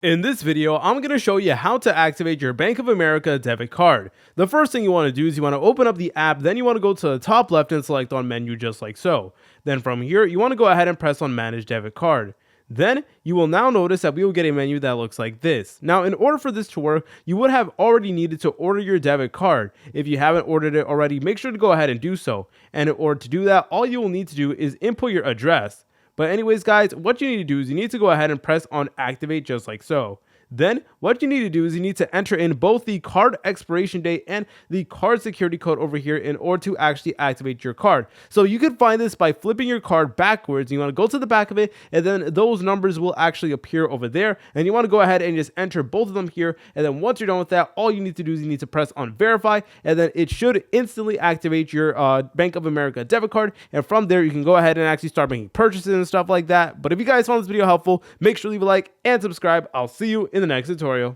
In this video, I'm going to show you how to activate your Bank of America debit card. The first thing you want to do is you want to open up the app, then you want to go to the top left and select on menu just like so. Then from here, you want to go ahead and press on manage debit card. Then you will now notice that we will get a menu that looks like this. Now, in order for this to work, you would have already needed to order your debit card. If you haven't ordered it already, make sure to go ahead and do so. And in order to do that, all you will need to do is input your address. But anyways, guys, what you need to do is you need to go ahead and press on activate just like so. Then what you need to do is you need to enter in both the card expiration date and the card security code over here in order to actually activate your card. So you can find this by flipping your card backwards. You want to go to the back of it, and then those numbers will actually appear over there. And you want to go ahead and just enter both of them here. And then once you're done with that, all you need to do is you need to press on verify, and then it should instantly activate your Bank of America debit card. And from there, you can go ahead and actually start making purchases and stuff like that. But if you guys found this video helpful, make sure to leave a like and subscribe. I'll see you in the next tutorial.